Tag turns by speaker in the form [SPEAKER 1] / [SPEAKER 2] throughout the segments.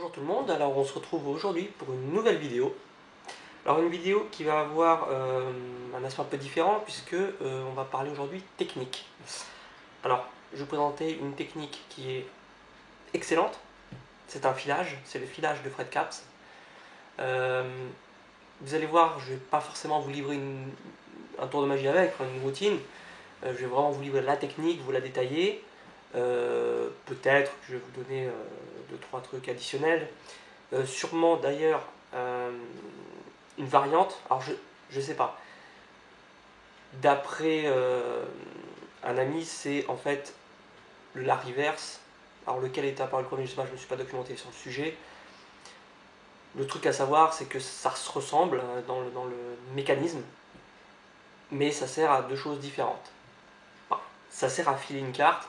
[SPEAKER 1] Bonjour tout le monde, alors on se retrouve aujourd'hui pour une nouvelle vidéo. Alors une vidéo qui va avoir un aspect un peu différent puisque on va parler aujourd'hui technique. Alors je vais vous présenter une technique qui est excellente, c'est un filage, c'est le filage de Fred Capps. Vous allez voir, je ne vais pas forcément vous livrer un tour de magie avec, une routine. Je vais vraiment vous livrer la technique, vous la détailler. Peut-être que je vais vous donner 2-3 trucs additionnels. Sûrement d'ailleurs une variante. Alors je sais pas. D'après un ami, c'est en fait la reverse. Alors lequel est apparu le premier, je sais pas, je me suis pas documenté sur le sujet. Le truc à savoir, c'est que ça se ressemble dans le mécanisme, mais ça sert à deux choses différentes. Enfin, ça sert à filer une carte,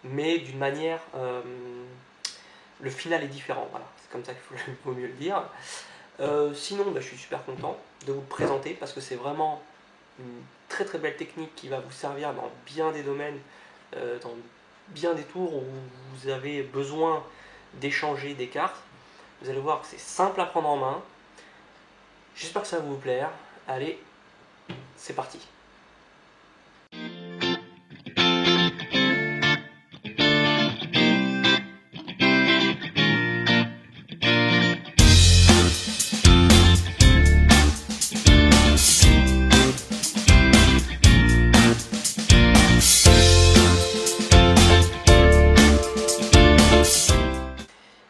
[SPEAKER 1] mais d'une manière, le final est différent, voilà, c'est comme ça qu'il faut mieux le dire. Sinon, je suis super content de vous le présenter parce que c'est vraiment une très très belle technique qui va vous servir dans bien des domaines, dans bien des tours où vous avez besoin d'échanger des cartes. Vous allez voir que c'est simple à prendre en main. J'espère que ça va vous plaire. Allez, c'est parti.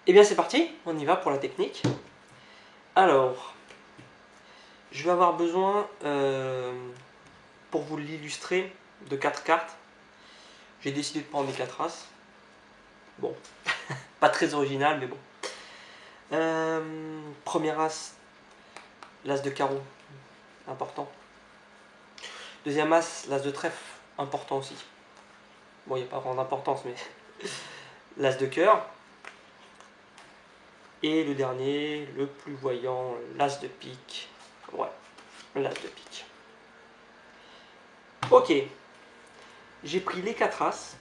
[SPEAKER 1] Et bien c'est parti, on y va pour la technique. Alors, je vais avoir besoin, pour vous l'illustrer, de 4 cartes. J'ai décidé de prendre les 4 as. Bon, pas très original, mais bon. Premier as, l'as de carreau, important. Deuxième as, l'as de trèfle, important aussi. Bon, il n'y a pas vraiment d'importance, mais l'as de cœur. Et le dernier, le plus voyant, l'as de pique. Ouais, l'as de pique. Ok, j'ai pris les 4 as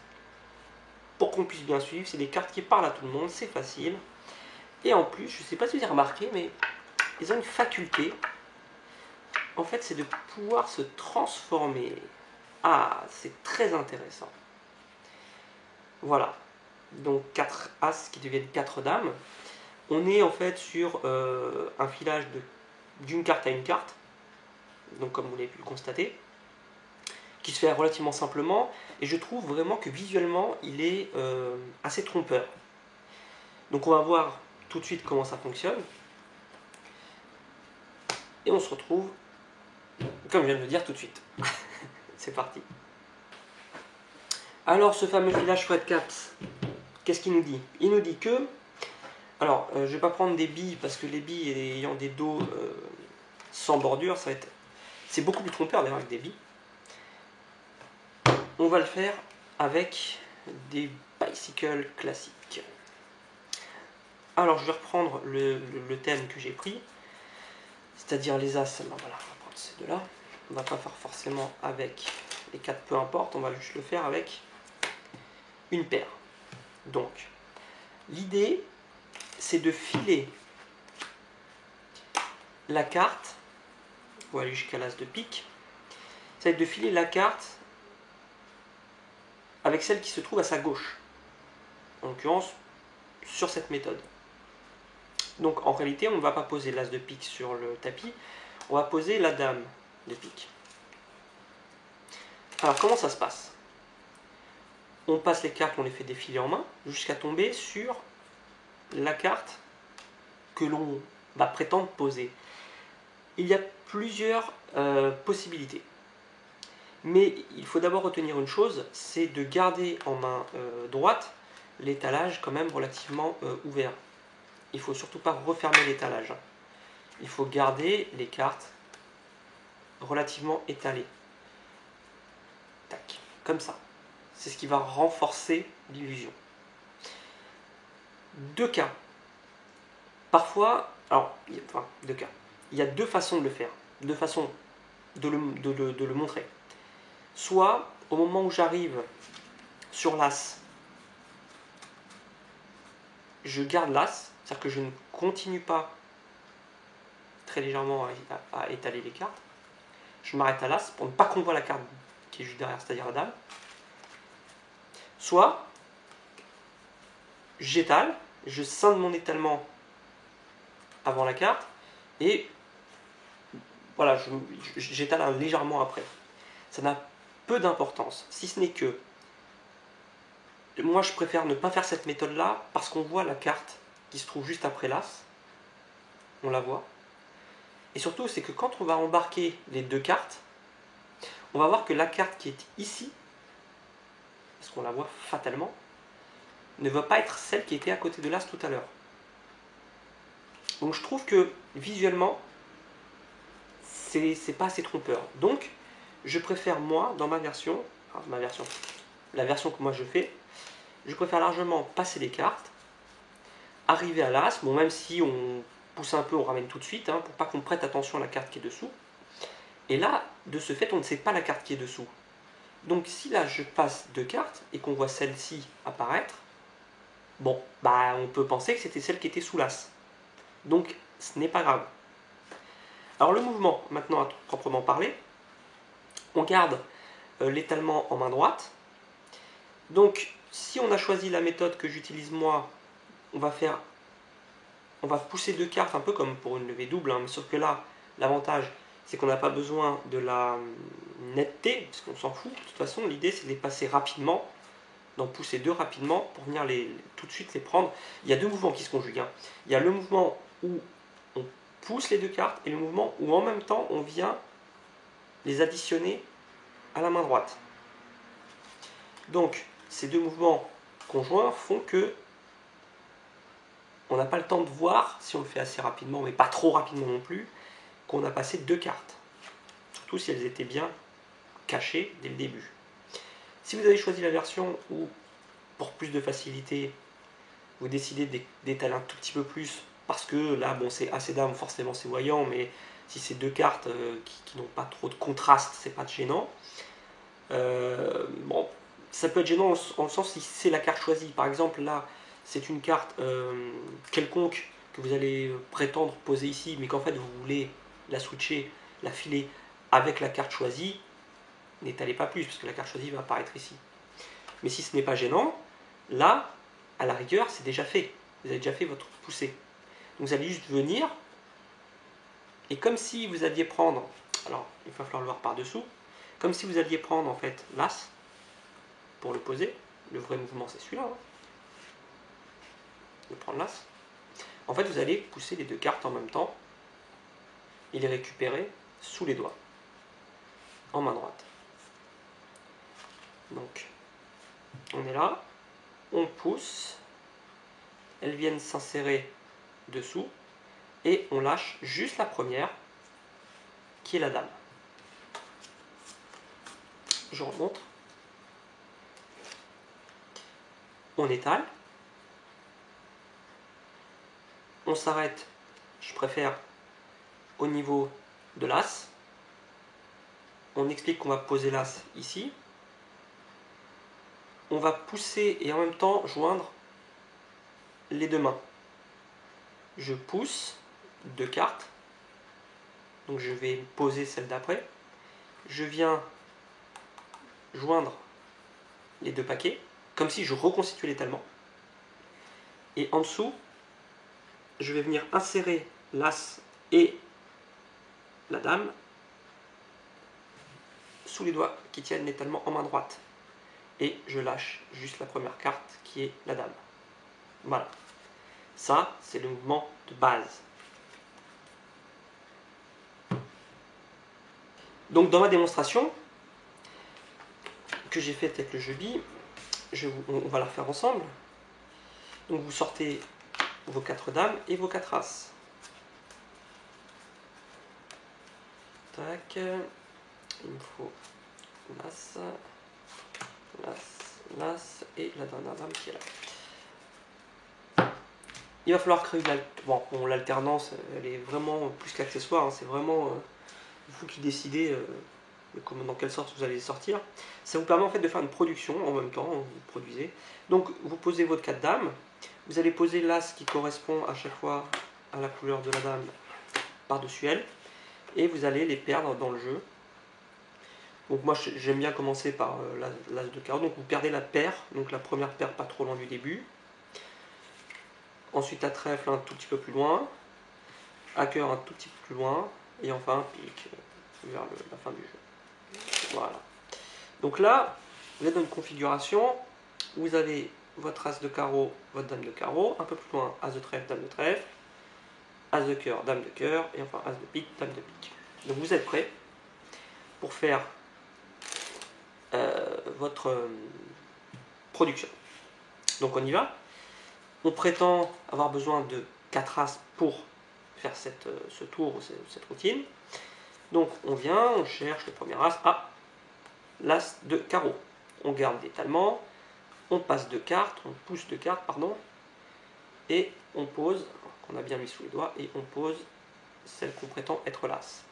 [SPEAKER 1] pour qu'on puisse bien suivre. C'est des cartes qui parlent à tout le monde, c'est facile. Et en plus, je ne sais pas si vous avez remarqué, mais ils ont une faculté. En fait, c'est de pouvoir se transformer. Ah, c'est très intéressant. Voilà, donc 4 as qui deviennent 4 dames. On est en fait sur un filage d'une carte à une carte, donc comme vous l'avez pu le constater, qui se fait relativement simplement, et je trouve vraiment que visuellement il est assez trompeur. Donc on va voir tout de suite comment ça fonctionne, et on se retrouve, comme je viens de le dire, tout de suite. C'est parti. Alors ce fameux filage Fred Capps, qu'est-ce qu'il nous dit? Il nous dit que, alors je ne vais pas prendre des billes, parce que les billes ayant des dos sans bordure, c'est beaucoup plus trompeur d'ailleurs avec des billes. On va le faire avec des bicycles classiques. Alors je vais reprendre le thème que j'ai pris, c'est-à-dire les as. Ben voilà, on va prendre ces deux-là. On ne va pas faire forcément avec les 4, peu importe, on va juste le faire avec une paire. Donc, l'idée, c'est de filer la carte, on va aller jusqu'à l'as de pique, ça va être de filer la carte avec celle qui se trouve à sa gauche, en l'occurrence sur cette méthode. Donc en réalité, on ne va pas poser l'as de pique sur le tapis, on va poser la dame de pique. Alors comment ça se passe? On passe les cartes, on les fait défiler en main, jusqu'à tomber sur la carte que l'on va prétendre poser. Il y a plusieurs possibilités. Mais il faut d'abord retenir une chose, c'est de garder en main droite l'étalage quand même relativement ouvert. Il ne faut surtout pas refermer l'étalage. Il faut garder les cartes relativement étalées. Tac, comme ça. C'est ce qui va renforcer l'illusion. Deux cas. Parfois, deux cas. Il y a deux façons de le faire, deux façons de le montrer. Soit, au moment où j'arrive sur l'as, je garde l'as, C'est-à-dire que je ne continue pas très légèrement à étaler les cartes. Je m'arrête à l'as pour ne pas qu'on voit la carte qui est juste derrière, c'est-à-dire la dame. Soit j'étale, je scinde mon étalement avant la carte et voilà, j'étale légèrement après. Ça n'a peu d'importance, si ce n'est que moi je préfère ne pas faire cette méthode-là parce qu'on voit la carte qui se trouve juste après l'as, on la voit. Et surtout, c'est que quand on va embarquer les deux cartes, on va voir que la carte qui est ici, parce qu'on la voit fatalement, ne va pas être celle qui était à côté de l'as tout à l'heure. Donc je trouve que visuellement, c'est pas assez trompeur. Donc je préfère moi, dans ma version, la version que moi je fais, je préfère largement passer les cartes, arriver à l'as, bon même si on pousse un peu, on ramène tout de suite, hein, pour pas qu'on prête attention à la carte qui est dessous. Et là, de ce fait, on ne sait pas la carte qui est dessous. Donc si là je passe deux cartes et qu'on voit celle-ci apparaître, bon, bah on peut penser que c'était celle qui était sous l'as. Donc ce n'est pas grave. Alors le mouvement, maintenant à proprement parler, on garde l'étalement en main droite. Donc si on a choisi la méthode que j'utilise moi, on va pousser deux cartes un peu comme pour une levée double, hein, mais sauf que là, l'avantage c'est qu'on n'a pas besoin de la netteté, parce qu'on s'en fout. De toute façon, l'idée c'est de les passer rapidement, d'en pousser deux rapidement pour venir tout de suite les prendre. Il y a deux mouvements qui se conjuguent, hein. Il y a le mouvement où on pousse les deux cartes et le mouvement où en même temps on vient les additionner à la main droite. Donc ces deux mouvements conjoints font que on n'a pas le temps de voir, si on le fait assez rapidement, mais pas trop rapidement non plus, qu'on a passé deux cartes. Surtout si elles étaient bien cachées dès le début. Si vous avez choisi la version où, pour plus de facilité, vous décidez d'étaler un tout petit peu plus, parce que là, bon, c'est assez dames, forcément c'est voyant, mais si c'est deux cartes qui n'ont pas trop de contraste, c'est pas gênant. Bon, ça peut être gênant en le sens si c'est la carte choisie. Par exemple, là, c'est une carte quelconque que vous allez prétendre poser ici, mais qu'en fait vous voulez la switcher, la filer avec la carte choisie, n'étalez pas plus, parce que la carte choisie va apparaître ici. Mais si ce n'est pas gênant, là, à la rigueur, c'est déjà fait. Vous avez déjà fait votre poussée. Donc vous allez juste venir, et comme si vous alliez prendre, alors il va falloir le voir par-dessous, comme si vous alliez prendre en fait l'as pour le poser. Le vrai mouvement c'est celui-là, hein, de prendre l'as. En fait vous allez pousser les deux cartes en même temps et les récupérer sous les doigts, en main droite. Donc on est là, on pousse, elles viennent s'insérer dessous et on lâche juste la première qui est la dame. Je remonte. On étale. On s'arrête, je préfère, au niveau de l'as. On explique qu'on va poser l'as ici. On va pousser et en même temps joindre les deux mains. Je pousse deux cartes. Donc je vais poser celle d'après. Je viens joindre les deux paquets, comme si je reconstituais l'étalement. Et en dessous, je vais venir insérer l'as et la dame sous les doigts qui tiennent l'étalement en main droite. Et je lâche juste la première carte qui est la dame. Voilà. Ça, c'est le mouvement de base. Donc dans ma démonstration que j'ai faite avec le jeu billes, on va la refaire ensemble. Donc vous sortez vos 4 dames et vos 4 as. Tac. Il me faut l'as, l'as et la dernière dame qui est là. Il va falloir créer l'alternance, elle est vraiment plus qu'accessoire, hein, c'est vraiment vous qui décidez dans quelle sorte vous allez les sortir. Ça vous permet en fait de faire une production en même temps, vous produisez. Donc vous posez votre 4 dames, Vous allez poser l'as qui correspond à chaque fois à la couleur de la dame par-dessus elle, et vous allez les perdre dans le jeu. Donc moi j'aime bien commencer par l'as de carreau, donc vous perdez la paire, donc la première paire pas trop loin du début. Ensuite à trèfle un tout petit peu plus loin, à cœur un tout petit peu plus loin, et enfin pique vers la fin du jeu. Voilà. Donc là, vous êtes dans une configuration où vous avez votre as de carreau, votre dame de carreau, un peu plus loin as de trèfle, dame de trèfle, as de cœur, dame de cœur, et enfin as de pique, dame de pique. Donc vous êtes prêts pour faire votre production. Donc on y va. On prétend avoir besoin de 4 as pour faire ce tour ou cette routine. Donc on vient, on cherche le premier as. Ah, l'as de carreau. On garde l'étalement, on passe 2 cartes, on pousse 2 cartes, pardon, et on pose, qu'on a bien mis sous les doigts, et on pose celle qu'on prétend être l'as.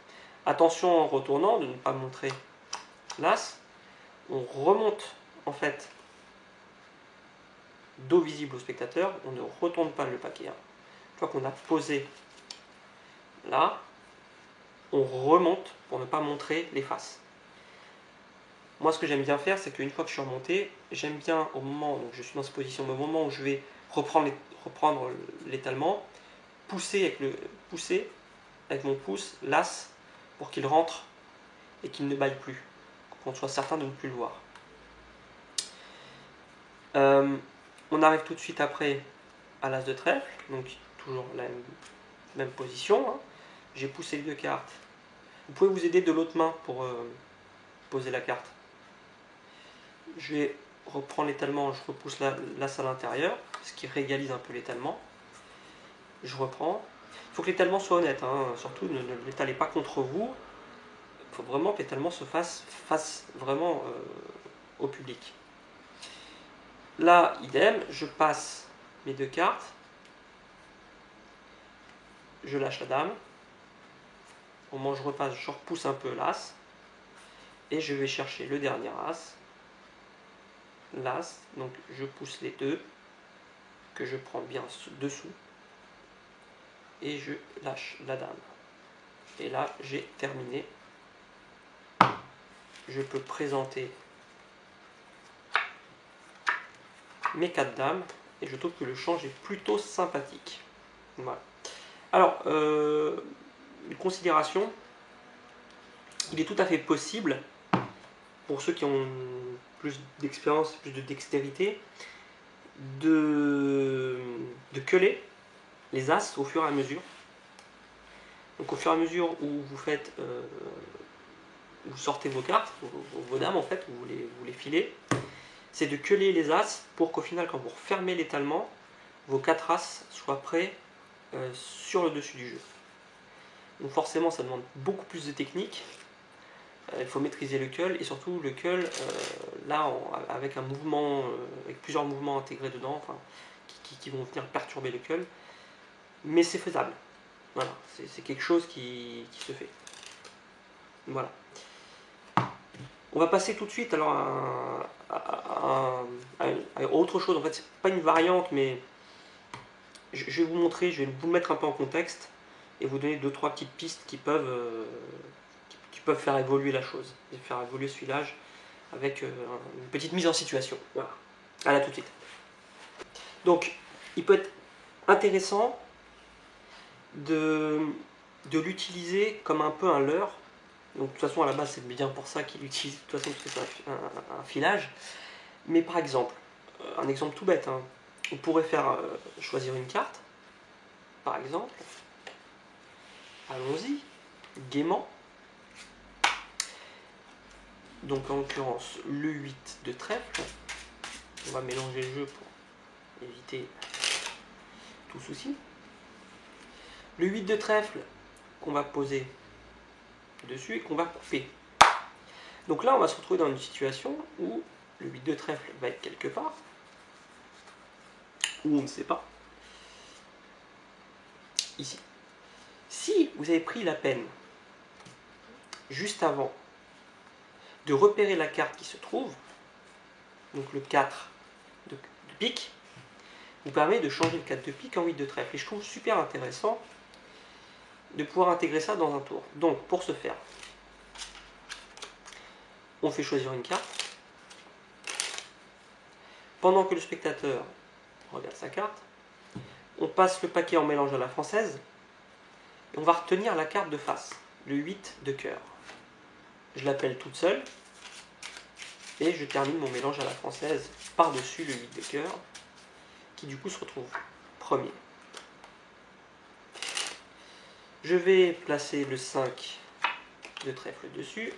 [SPEAKER 1] Attention en retournant de ne pas montrer l'as. On remonte en fait dos visible au spectateur, on ne retourne pas le paquet. Une fois qu'on a posé là, on remonte pour ne pas montrer les faces. Moi ce que j'aime bien faire, c'est qu'une fois que je suis remonté, j'aime bien au moment, donc je suis dans cette position, au moment où je vais reprendre l'étalement, pousser avec mon pouce l'as pour qu'il rentre et qu'il ne baille plus, qu'on soit certain de ne plus le voir. On arrive tout de suite après à l'as de trèfle, donc toujours la même position. Hein. J'ai poussé les 2 cartes. Vous pouvez vous aider de l'autre main pour poser la carte. Je vais reprendre l'étalement, je repousse l'as à l'intérieur, ce qui réégalise un peu l'étalement. Je reprends. Il faut que l'étalement soit honnête, hein. Surtout ne l'étalez pas contre vous. Il faut vraiment que l'étalement se fasse vraiment au public. Là, idem, je passe mes 2 cartes, je lâche la dame, au moment où je repasse, je repousse un peu l'as, et je vais chercher le dernier as, l'as, donc je pousse les 2, que je prends bien dessous, et je lâche la dame. Et là, j'ai terminé. Je peux présenter mes 4 dames, et je trouve que le change est plutôt sympathique. Voilà. Alors, une considération, il est tout à fait possible, pour ceux qui ont plus d'expérience, plus de dextérité, de coller les as au fur et à mesure. Donc au fur et à mesure où vous faites, vous sortez vos cartes, vos dames en fait, vous les filez, c'est de coller les as pour qu'au final, quand vous refermez l'étalement, vos 4 as soient prêts sur le dessus du jeu. Donc forcément, ça demande beaucoup plus de technique. Il faut maîtriser le cull, et surtout le cull, là, avec un mouvement, avec plusieurs mouvements intégrés dedans, enfin, qui vont venir perturber le cull. Mais c'est faisable. Voilà, c'est quelque chose qui se fait. Voilà. On va passer tout de suite alors à autre chose. En fait, c'est pas une variante, mais je vais vous montrer, je vais vous mettre un peu en contexte et vous donner 2-3 petites pistes qui peuvent faire évoluer la chose, et faire évoluer ce filage avec une petite mise en situation. Voilà. À là tout de suite. Donc, il peut être intéressant de l'utiliser comme un peu un leurre. Donc de toute façon à la base c'est bien pour ça qu'il utilise, de toute façon parce que c'est un filage. Mais par exemple, un exemple tout bête, hein, on pourrait faire choisir une carte, par exemple. Allons-y, gaiement. Donc en l'occurrence le 8 de trèfle. On va mélanger le jeu pour éviter tout souci. Le 8 de trèfle qu'on va poser dessus et qu'on va couper. Donc là on va se retrouver dans une situation où le 8 de trèfle va être quelque part, où on ne sait pas, ici. Si vous avez pris la peine, juste avant, de repérer la carte qui se trouve, donc le 4 de pique, vous permet de changer le 4 de pique en 8 de trèfle. Et je trouve super intéressant de pouvoir intégrer ça dans un tour. Donc, pour ce faire, on fait choisir une carte. Pendant que le spectateur regarde sa carte, on passe le paquet en mélange à la française et on va retenir la carte de face, le 8 de cœur. Je l'appelle toute seule et je termine mon mélange à la française par-dessus le 8 de cœur qui du coup se retrouve premier. Je vais placer le 5 de trèfle dessus,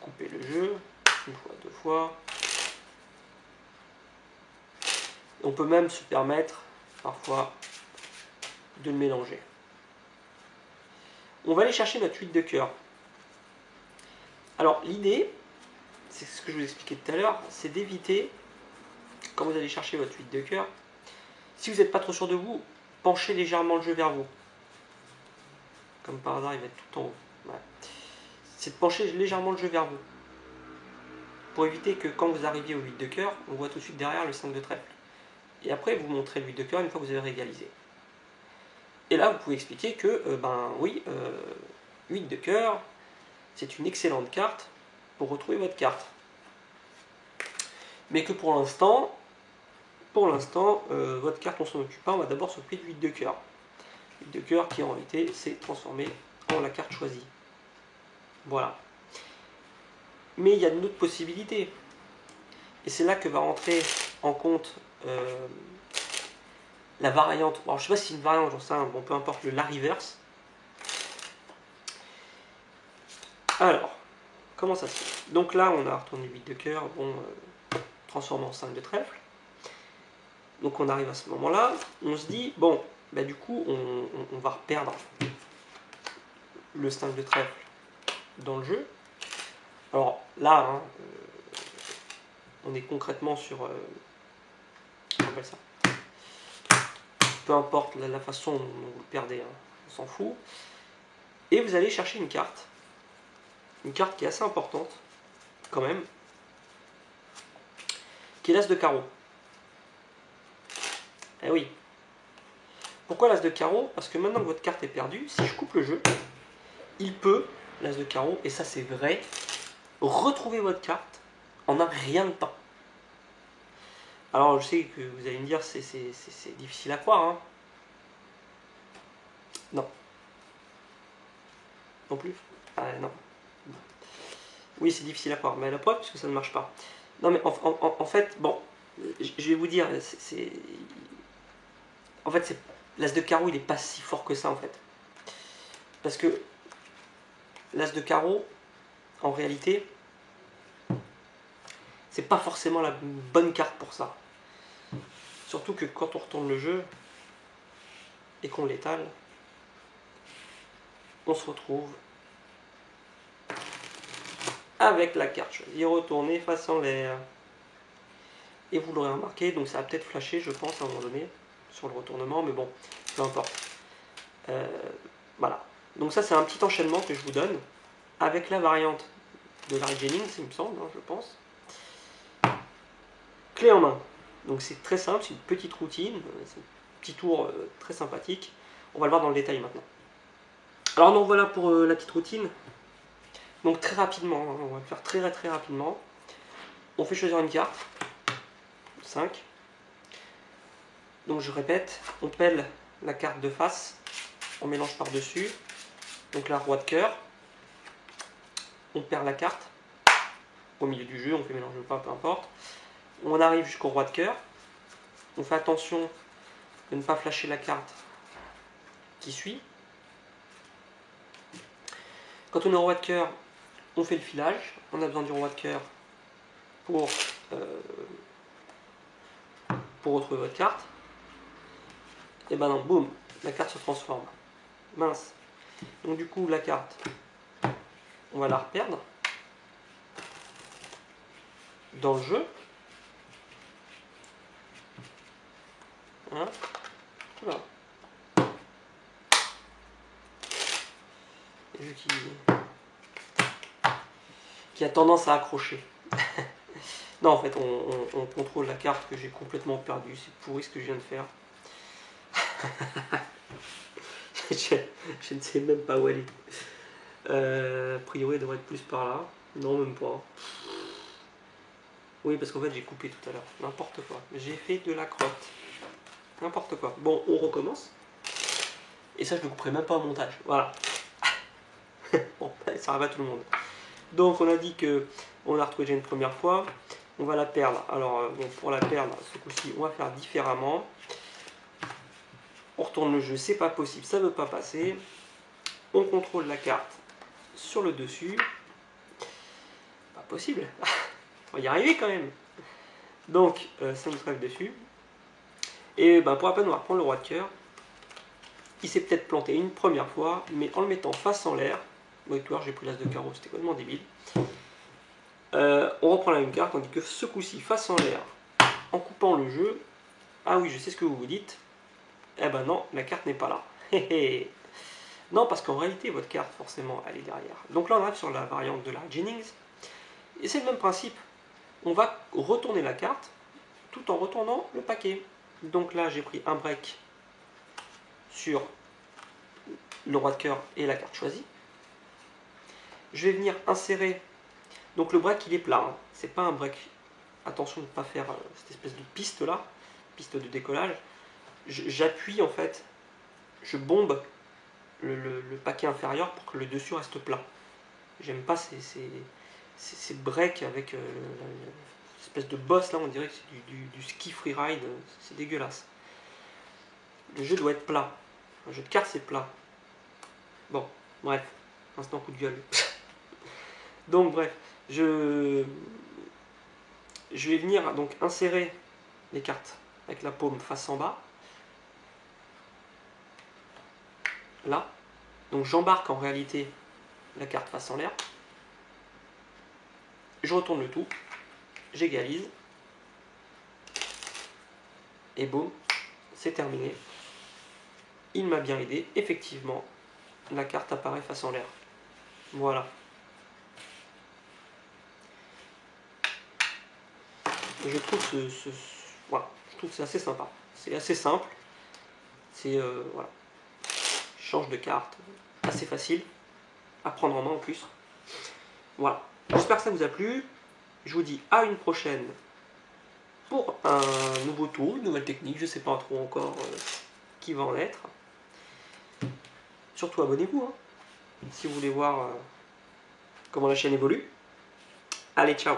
[SPEAKER 1] couper le jeu, une fois, deux fois. On peut même se permettre parfois de le mélanger. On va aller chercher notre 8 de cœur. Alors l'idée, c'est ce que je vous expliquais tout à l'heure, c'est d'éviter, quand vous allez chercher votre 8 de cœur, si vous n'êtes pas trop sûr de vous, penchez légèrement le jeu vers vous. Comme par hasard, il va être tout en haut. Ouais. C'est de pencher légèrement le jeu vers vous. Pour éviter que quand vous arriviez au 8 de cœur, on voit tout de suite derrière le 5 de trèfle. Et après, vous montrez le 8 de cœur une fois que vous avez réégalisé. Et là, vous pouvez expliquer que, 8 de cœur, c'est une excellente carte pour retrouver votre carte. Mais que pour l'instant, votre carte, on s'en occupe pas, on va d'abord s'occuper du 8 de cœur. 8 de cœur qui en réalité s'est transformé en la carte choisie. Voilà. Mais il y a une autre possibilité. Et c'est là que va rentrer en compte la variante. Alors je sais pas si c'est une variante, j'en sais rien, bon peu importe, le la reverse. Alors, comment ça se fait? Donc là, on a retourné 8 de cœur, bon, transformé en 5 de trèfle. Donc on arrive à ce moment-là, on se dit, bon, bah du coup, on va reperdre le 5 de trèfle dans le jeu. Alors là, hein, on est concrètement sur... on appelle ça. Peu importe la façon dont vous le perdez, hein, on s'en fout. Et vous allez chercher une carte qui est assez importante, quand même, qui est l'as de carreau. Eh oui. Pourquoi l'as de carreau? Parce que maintenant que votre carte est perdue, si je coupe le jeu, il peut, l'as de carreau, et ça c'est vrai, retrouver votre carte en un rien de temps. Alors je sais que vous allez me dire c'est difficile à croire, hein. Non. Non plus? Non. Oui, c'est difficile à croire, mais la preuve, parce que ça ne marche pas. Non, mais en fait, bon, je vais vous dire, en fait, l'as de carreau, il n'est pas si fort que ça, en fait. Parce que l'as de carreau, en réalité, c'est pas forcément la bonne carte pour ça. Surtout que quand on retourne le jeu et qu'on l'étale, on se retrouve avec la carte choisie retournée face en l'air. Et vous l'aurez remarqué, donc ça a peut-être flashé, je pense, à un moment donné, sur le retournement, mais bon, peu importe. Voilà. Donc ça, c'est un petit enchaînement que je vous donne, avec la variante de Larry Jennings, il me semble, hein, je pense. Clé en main. Donc c'est très simple, c'est une petite routine, c'est un petit tour très sympathique. On va le voir dans le détail maintenant. Alors donc voilà pour la petite routine. Donc très rapidement, hein, on va le faire très très rapidement. On fait choisir une carte. 5. Donc je répète, on pèle la carte de face, on mélange par-dessus. Donc la roi de cœur. On perd la carte. Au milieu du jeu, on fait mélanger ou pas, peu importe. On arrive jusqu'au roi de cœur. On fait attention de ne pas flasher la carte qui suit. Quand on est au roi de cœur, on fait le filage. On a besoin du roi de cœur pour retrouver votre carte. Et ben non, boum, la carte se transforme. Mince. Donc du coup, la carte, on va la reperdre dans le jeu. Hein, voilà. Le jeu qui a tendance à accrocher. Non, en fait, on contrôle la carte que j'ai complètement perdue. C'est pourri ce que je viens de faire. Je ne sais même pas où elle est. A priori, elle devrait être plus par là. Non, même pas. Oui, parce qu'en fait, j'ai coupé tout à l'heure. N'importe quoi. J'ai fait de la crotte. N'importe quoi. Bon, on recommence. Et ça, je ne le couperai même pas au montage. Voilà. Bon, ça arrive à tout le monde. Donc, on a dit que on l'a retrouvée déjà une première fois. On va la perdre. Alors, bon, pour la perdre, ce coup-ci, on va faire différemment. On retourne le jeu, c'est pas possible, ça veut pas passer. On contrôle la carte sur le dessus. Pas possible. On va y arriver quand même. Donc, ça nous trèfle dessus. Et ben, pour la peine, on va reprendre le roi de cœur. Il s'est peut-être planté une première fois, mais en le mettant face en l'air. Bon, tu vois, j'ai pris l'as de carreau, c'était complètement débile. On reprend la même carte, tandis que ce coup-ci, face en l'air, en coupant le jeu. Ah oui, je sais ce que vous vous dites. Eh ben non, la carte n'est pas là. Non, parce qu'en réalité, votre carte, forcément, elle est derrière. Donc là, on arrive sur la variante de la Jennings. Et c'est le même principe. On va retourner la carte tout en retournant le paquet. Donc là, j'ai pris un break sur le roi de cœur et la carte choisie. Je vais venir insérer. Donc le break, il est plat. Hein. C'est pas un break. Attention de ne pas faire cette espèce de piste là, piste de décollage. J'appuie en fait, je bombe le paquet inférieur pour que le dessus reste plat. J'aime pas ces breaks avec espèce de boss là, on dirait que c'est du ski freeride, c'est dégueulasse. Le jeu doit être plat. Un jeu de cartes c'est plat. Bon, bref, instant coup de gueule. Donc bref, je vais venir donc insérer les cartes avec la paume face en bas. Là. Donc j'embarque en réalité la carte face en l'air. Je retourne le tout. J'égalise. Et boum, c'est terminé. Il m'a bien aidé. Effectivement, la carte apparaît face en l'air. Voilà. Et je trouve voilà, je trouve que c'est assez sympa. C'est assez simple. C'est voilà. Je change de carte. Assez facile à prendre en main en plus. Voilà. J'espère que ça vous a plu. Je vous dis à une prochaine pour un nouveau tour, une nouvelle technique. Je ne sais pas trop encore qui va en être. Surtout abonnez-vous hein, si vous voulez voir comment la chaîne évolue. Allez, ciao!